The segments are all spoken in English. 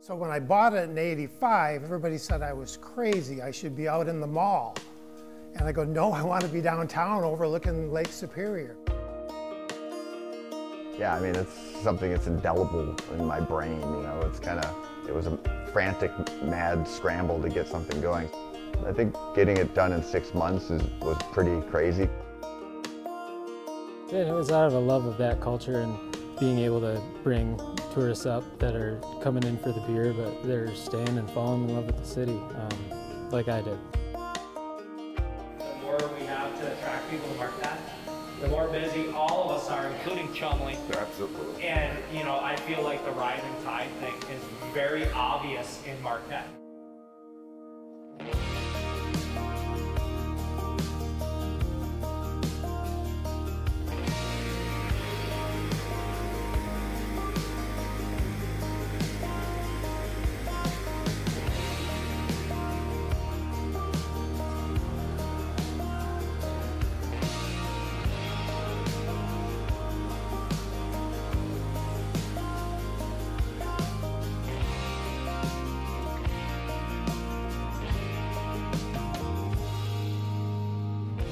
So when I bought it in '85, everybody said I was crazy. I should be out in the mall. And I go, no, I want to be downtown overlooking Lake Superior. Yeah, I mean, it's something that's indelible in my brain, you know. It was a frantic, mad scramble to get something going. I think getting it done in 6 months was pretty crazy. It was out of a love of that culture and being able to bring tourists up that are coming in for the beer, but they're staying and falling in love with the city, like I did. The more we have to attract people to Marquette, the more busy all of us are, including Chumley. Absolutely. And, you know, I feel like the rising tide thing is very obvious in Marquette.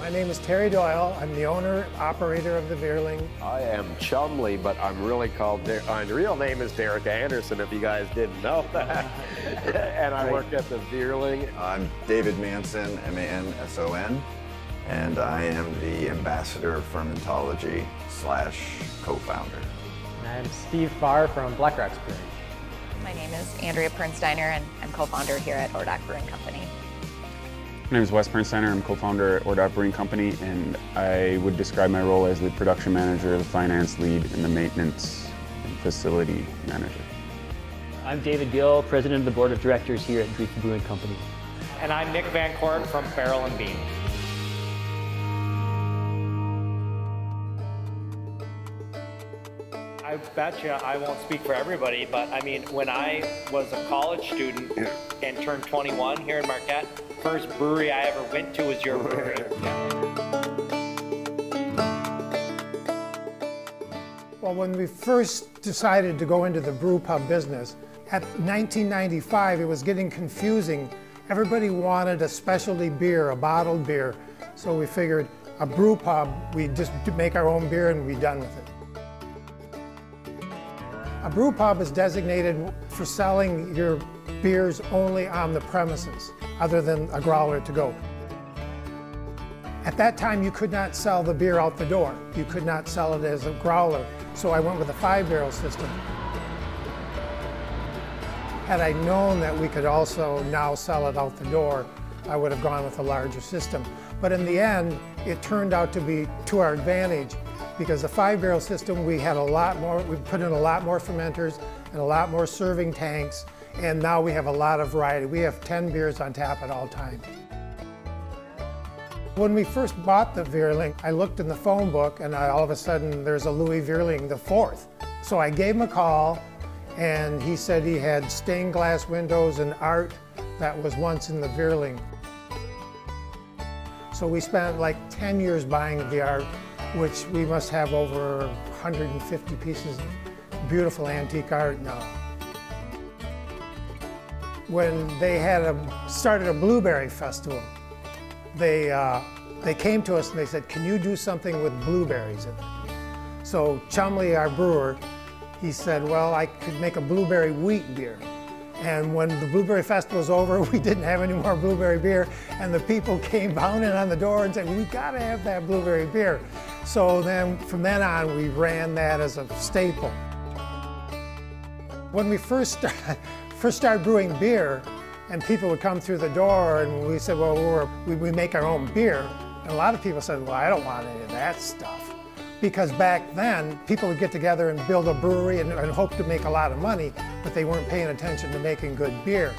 My name is Terry Doyle. I'm the owner, operator of the Veerling. I am Chumley, but I'm really called, my real name is Derek Anderson, if you guys didn't know that. And I work at the Veerling. I'm David Manson, M-A-N-S-O-N, and I am the ambassador of fermentology / co-founder. I'm Steve Farr from Black Rocks Brewing. My name is Andrea Pernsteiner, and I'm co-founder here at Ordock Brewing Company. My name is Wes Pernsteiner. I'm co-founder at Ordock Brewing Company, and I would describe my role as the production manager, the finance lead, and the maintenance and facility manager. I'm David Gill, president of the board of directors here at Dreef Brewing Company. And I'm Nick Van Coort from Barrel and Bean. I bet you I won't speak for everybody, but I mean, when I was a college student and turned 21 here in Marquette, first brewery I ever went to was your brewery. Well, when we first decided to go into the brew pub business, at 1995, it was getting confusing. Everybody wanted a specialty beer, a bottled beer. So we figured a brew pub, we'd just make our own beer and be done with it. A brew pub is designated for selling your beers only on the premises, other than a growler to go. At that time, you could not sell the beer out the door. You could not sell it as a growler, so I went with a 5-barrel system. Had I known that we could also now sell it out the door, I would have gone with a larger system. But in the end, it turned out to be to our advantage, because the 5-barrel system, we had a lot more, we put in a lot more fermenters and a lot more serving tanks, and now we have a lot of variety. We have 10 beers on tap at all times. When we first bought the Veerling, I looked in the phone book and all of a sudden there's a Louis Veerling IV. So I gave him a call and he said he had stained glass windows and art that was once in the Veerling. So we spent like 10 years buying the art, which we must have over 150 pieces of beautiful antique art now. When they had started a blueberry festival, they came to us and they said, can you do something with blueberries in it? So Chumley, our brewer, he said, well, I could make a blueberry wheat beer. And when the Blueberry Festival was over, we didn't have any more blueberry beer, and the people came pounding on the door and said, we gotta have that blueberry beer. So then, from then on, we ran that as a staple. When we first started brewing beer, and people would come through the door, and we said, well, we make our own beer. And a lot of people said, well, I don't want any of that stuff. Because back then, people would get together and build a brewery and hope to make a lot of money, but they weren't paying attention to making good beer.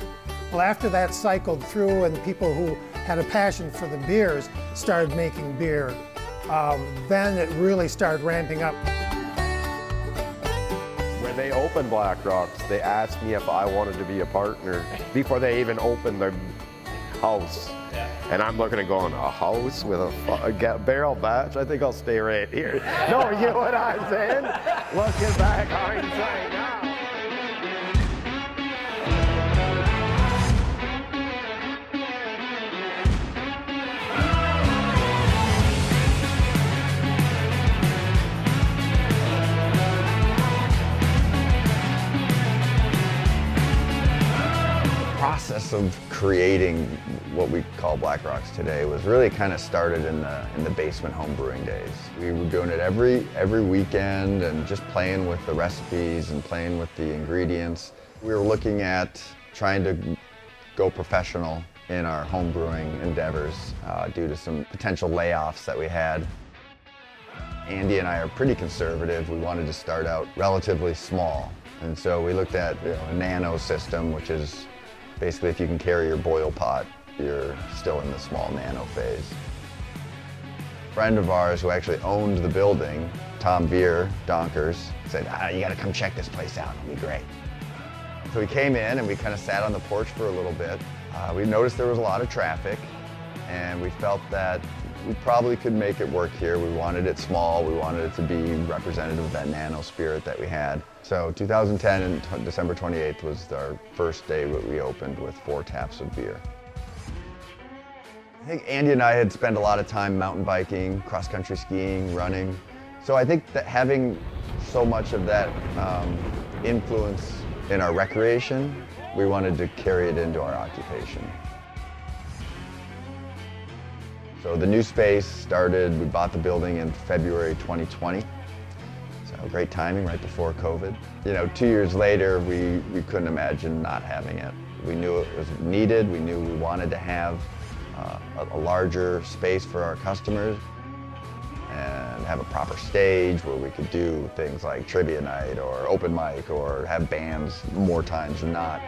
Well, after that cycled through and people who had a passion for the beers started making beer, then it really started ramping up. When they opened Black Rocks, they asked me if I wanted to be a partner before they even opened their house. And I'm looking at going, a house with a barrel batch? I think I'll stay right here. No, you know what I'm saying? Looking back, hindsight now. of creating what we call Black Rocks today was really kind of started in the basement home brewing days. We were doing it every weekend and just playing with the recipes and playing with the ingredients. We were looking at trying to go professional in our home brewing endeavors due to some potential layoffs that we had. Andy and I are pretty conservative. We wanted to start out relatively small. And so we looked at a nano system, which is basically if you can carry your boil pot, you're still in the small nano phase. A friend of ours who actually owned the building, Tom Veer, Donkers, said, you gotta come check this place out, it'll be great. So we came in and we kind of sat on the porch for a little bit. We noticed there was a lot of traffic and we felt that we probably could make it work here. We wanted it small. We wanted it to be representative of that nano spirit that we had. So 2010 and December 28th was our first day that we opened with 4 taps of beer. I think Andy and I had spent a lot of time mountain biking, cross-country skiing, running. So I think that having so much of that influence in our recreation, we wanted to carry it into our occupation. So the new space started, we bought the building in February 2020. So great timing, right before COVID. 2 years later, we couldn't imagine not having it. We knew it was needed, we knew we wanted to have a larger space for our customers and have a proper stage where we could do things like trivia night or open mic or have bands more times than not.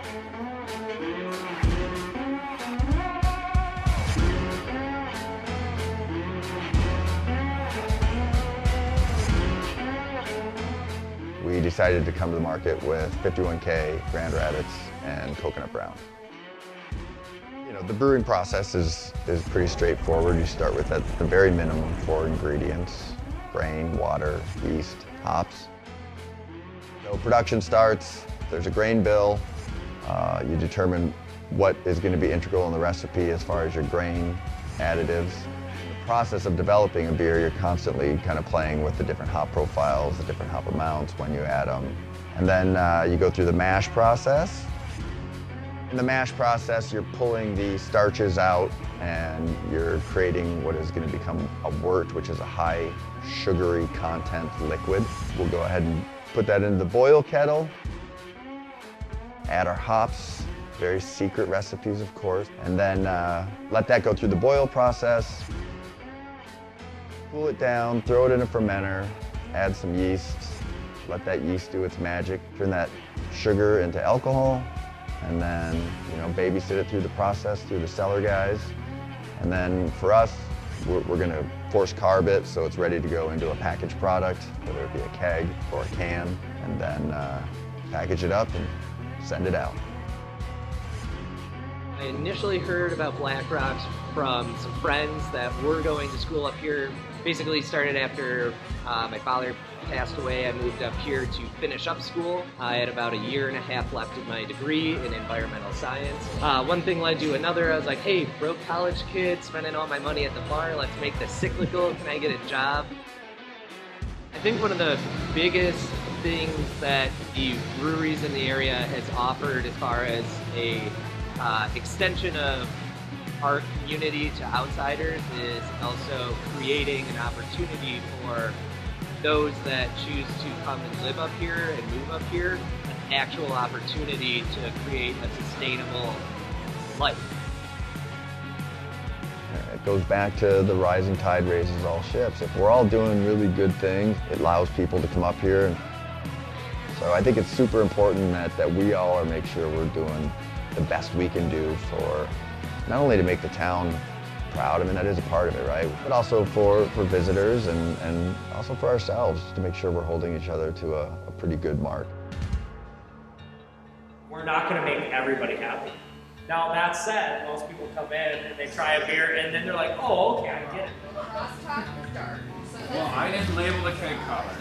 We decided to come to the market with 51K, Grand Rapids, and Coconut Brown. The brewing process is pretty straightforward. You start with at the very minimum 4 ingredients: grain, water, yeast, hops. So production starts, there's a grain bill. You determine what is going to be integral in the recipe as far as your grain additives. In the process of developing a beer, you're constantly kind of playing with the different hop profiles, the different hop amounts when you add them. And then you go through the mash process. In the mash process, you're pulling the starches out and you're creating what is going to become a wort, which is a high sugary content liquid. We'll go ahead and put that into the boil kettle, add our hops, very secret recipes, of course, and then let that go through the boil process, cool it down, throw it in a fermenter, add some yeast, let that yeast do its magic, turn that sugar into alcohol, and then babysit it through the process, through the cellar guys. And then for us, we're going to force carb it so it's ready to go into a packaged product, whether it be a keg or a can, and then package it up and send it out. I initially heard about Black Rocks from some friends that were going to school up here. Basically started after my father passed away. I moved up here to finish up school. I had about 1.5 years left in my degree in environmental science. One thing led to another. I was like, hey, broke college kid, spending all my money at the bar, let's make this cyclical. Can I get a job? I think one of the biggest things that the breweries in the area has offered as far as a extension of our community to outsiders is also creating an opportunity for those that choose to come and live up here and move up here, an actual opportunity to create a sustainable life. It goes back to the rising tide raises all ships. If we're all doing really good things, it allows people to come up here. So I think it's super important that we all are make sure we're doing the best we can do for not only to make the town proud, I mean that is a part of it, right? But also for visitors and also for ourselves to make sure we're holding each other to a pretty good mark. We're not going to make everybody happy. Now that said, most people come in and they try a beer and then they're like, oh, okay, I get it. Well, I didn't label the keg color.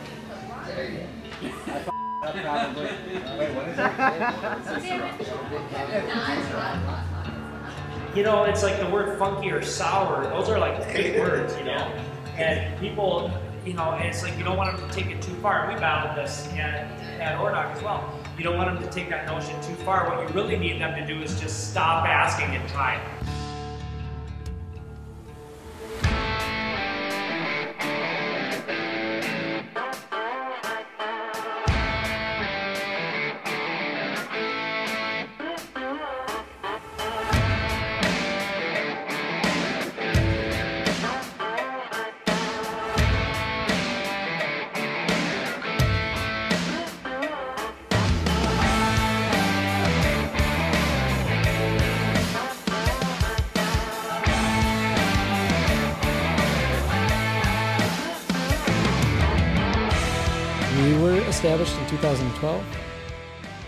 Wait, what is it? It's like the word funky or sour. Those are like big words, And people, it's like you don't want them to take it too far. We battled this at Ordock as well. You don't want them to take that notion too far. What you really need them to do is just stop asking and try it. We were established in 2012.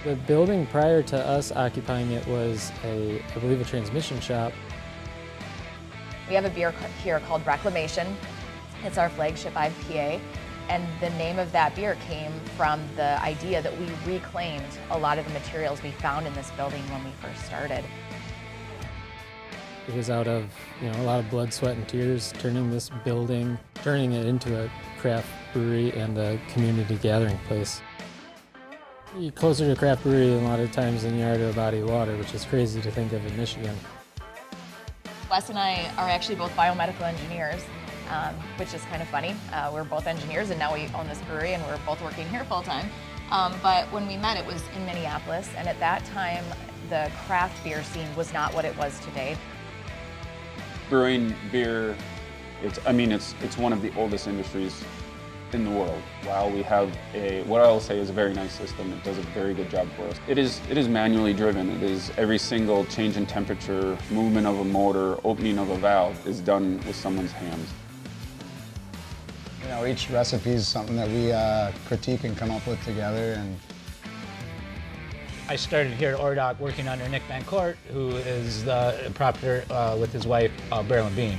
The building prior to us occupying it was I believe a transmission shop. We have a beer here called Reclamation. It's our flagship IPA, and the name of that beer came from the idea that we reclaimed a lot of the materials we found in this building when we first started. It was out of a lot of blood, sweat, and tears, turning this building, turning it into a craft brewery and a community gathering place. You're closer to a craft brewery a lot of times than you are to a body of water, which is crazy to think of in Michigan. Wes and I are actually both biomedical engineers, which is kind of funny. We're both engineers and now we own this brewery and we're both working here full time. But when we met, it was in Minneapolis, and at that time, the craft beer scene was not what it was today. Brewing beer, it's one of the oldest industries in the world. While we have what I will say is a very nice system, it does a very good job for us. It is manually driven. It is every single change in temperature, movement of a motor, opening of a valve is done with someone's hands. Each recipe is something that we critique and come up with together. And I started here at Ordock working under Nick Van Court, who is the proprietor with his wife, Barrel and Bean.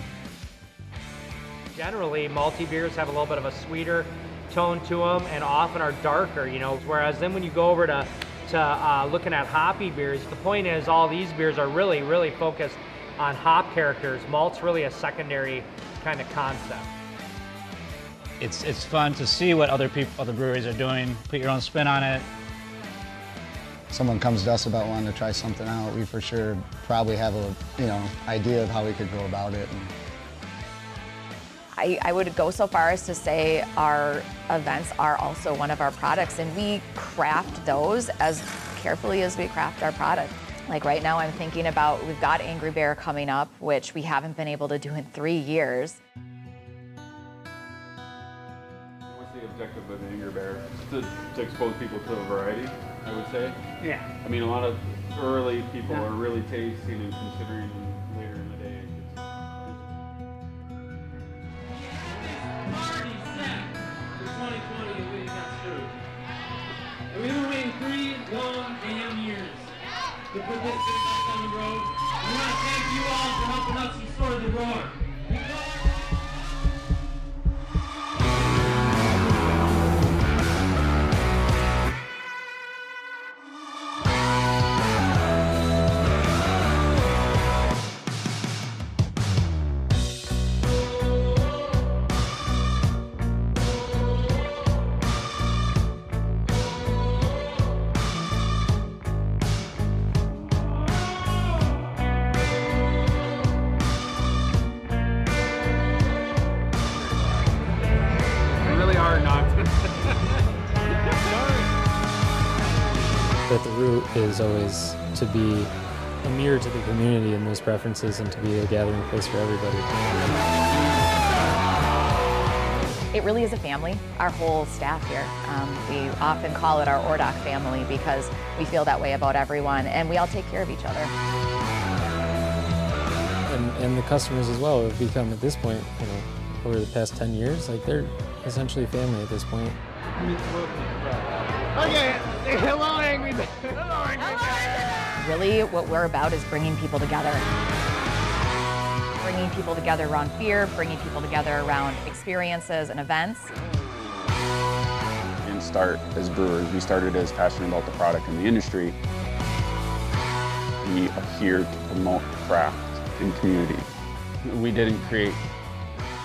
Generally, malty beers have a little bit of a sweeter tone to them and often are darker, whereas then when you go over to looking at hoppy beers, the point is all these beers are really, really focused on hop characters. Malt's really a secondary kind of concept. It's fun to see what other breweries are doing, put your own spin on it. Someone comes to us about wanting to try something out, we for sure probably have a idea of how we could go about it. I would go so far as to say our events are also one of our products, and we craft those as carefully as we craft our product. Like right now I'm thinking about, we've got Angry Bear coming up, which we haven't been able to do in 3 years. What's the objective of Angry Bear? Just to expose people to a variety, I would say. Yeah. A lot of early people are really tasting and considering later in the day. Party set for 2020 and we got through. And we've been waiting 3 long damn years to put this thing on the road. We want to thank you all for helping us restore the roar. But the root is always to be a mirror to the community and those preferences, and to be a gathering place for everybody. It really is a family, our whole staff here. We often call it our Ordock family because we feel that way about everyone, and we all take care of each other. And the customers as well have become, at this point, over the past 10 years, like they're essentially family at this point. Okay, hello Angry Bear. Hello Angry Bear. Really, what we're about is bringing people together. Bringing people together around beer, bringing people together around experiences and events. We didn't start as brewers. We started as passionate about the product and the industry. We are here to promote craft and community. We didn't create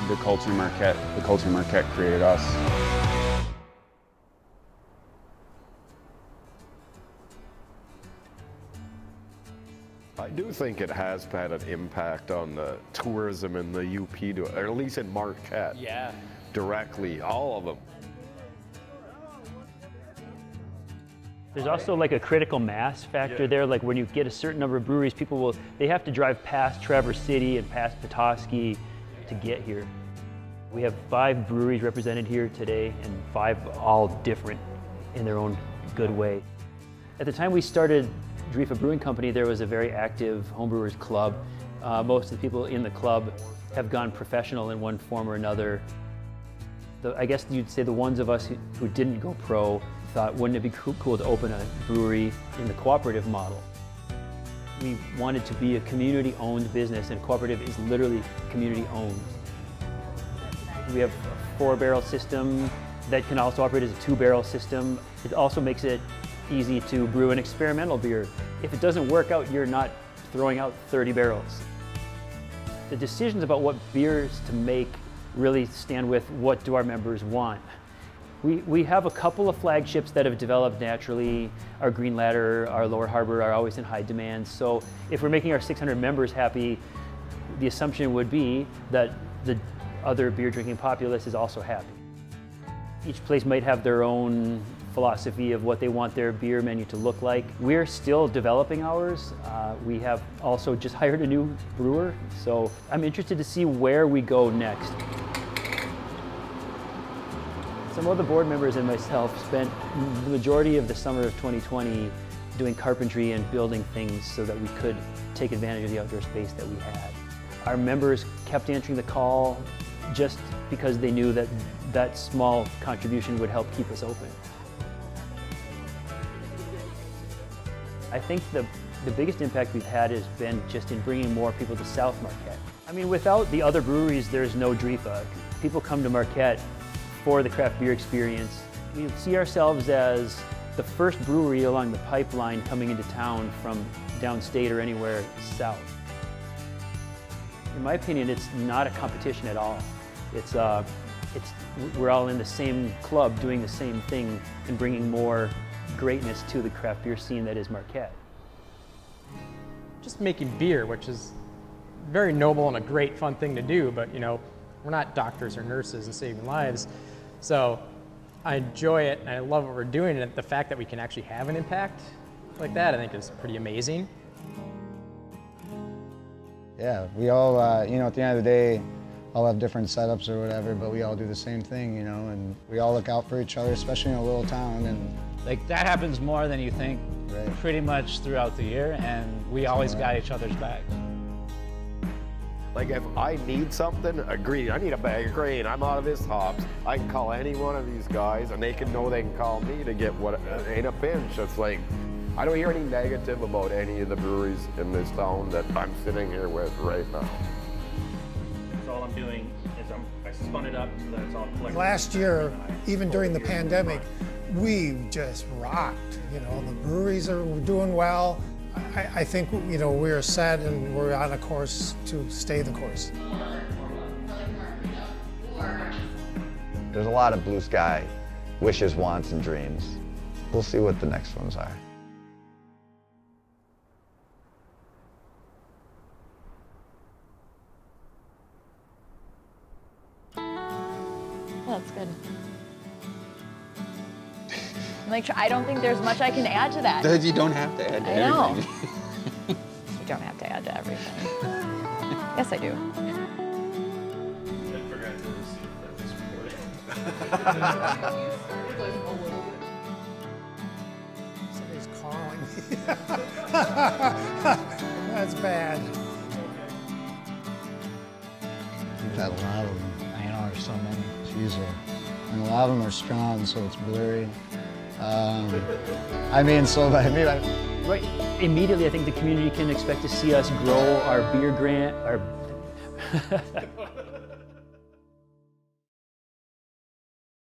the culture market. The culture market created us. do think it has had an impact on the tourism in the UP, or at least in Marquette. Yeah. Directly, all of them. There's also like a critical mass factor there. Like when you get a certain number of breweries, they have to drive past Traverse City and past Petoskey to get here. We have 5 breweries represented here today, and 5 all different in their own good way. At the time we started Drifa Brewing Company, there was a very active homebrewers club. Most of the people in the club have gone professional in one form or another. I guess you'd say the ones of us who didn't go pro thought, wouldn't it be cool to open a brewery in the cooperative model? We wanted to be a community-owned business, and cooperative is literally community-owned. We have a 4-barrel system that can also operate as a 2-barrel system. It also makes it easy to brew an experimental beer. If it doesn't work out, you're not throwing out 30 barrels. The decisions about what beers to make really stand with what do our members want. We have a couple of flagships that have developed naturally. Our Green Ladder, our Lower Harbor are always in high demand. So if we're making our 600 members happy, the assumption would be that the other beer drinking populace is also happy. Each place might have their own philosophy of what they want their beer menu to look like. We're still developing ours. We have also just hired a new brewer, so I'm interested to see where we go next. Some of the board members and myself spent the majority of the summer of 2020 doing carpentry and building things so that we could take advantage of the outdoor space that we had. Our members kept answering the call just because they knew that that small contribution would help keep us open. I think the biggest impact we've had has been just in bringing more people to South Marquette. I mean, without the other breweries, there's no Drifa. People come to Marquette for the craft beer experience. We see ourselves as the first brewery along the pipeline coming into town from downstate or anywhere south. In my opinion, it's not a competition at all. We're all in the same club doing the same thing and bringing more greatness to the craft beer scene that is Marquette. Just making beer, which is very noble and a great fun thing to do, but you know, we're not doctors or nurses and saving lives. So I enjoy it and I love what we're doing, and the fact that we can actually have an impact like that I think is pretty amazing. Yeah, we all, you know, at the end of the day, all have different setups or whatever, but we all do the same thing, you know, and we all look out for each other, especially in a little town. And like that happens more than you think, right, pretty much throughout the year, and we always got each other's back. Like if I need something, agree, I need a bag of grain, I'm out of this hops, I can call any one of these guys and they can know they can call me to get what ain't a pinch. It's like, I don't hear any negative about any of the breweries in this town that I'm sitting here with right now. So all I'm doing is I spun it up so that it's all collected. Last year, even during the pandemic, we just rocked. You know, the breweries are doing well. I think, you know, we're set and we're on a course to stay the course. There's a lot of blue sky wishes, wants, and dreams. We'll see what the next ones are. Well, that's good. Like, I don't think there's much I can add to that. You don't have to add to everything. You don't have to add to everything. Yes, I do. I forgot to receive that this recording. Somebody's calling me. That's bad. We've had a lot of them. I know, there's so many. Jeez, and a lot of them are strong, so it's blurry. I mean, Right. Immediately, I think the community can expect to see us grow our beer grant,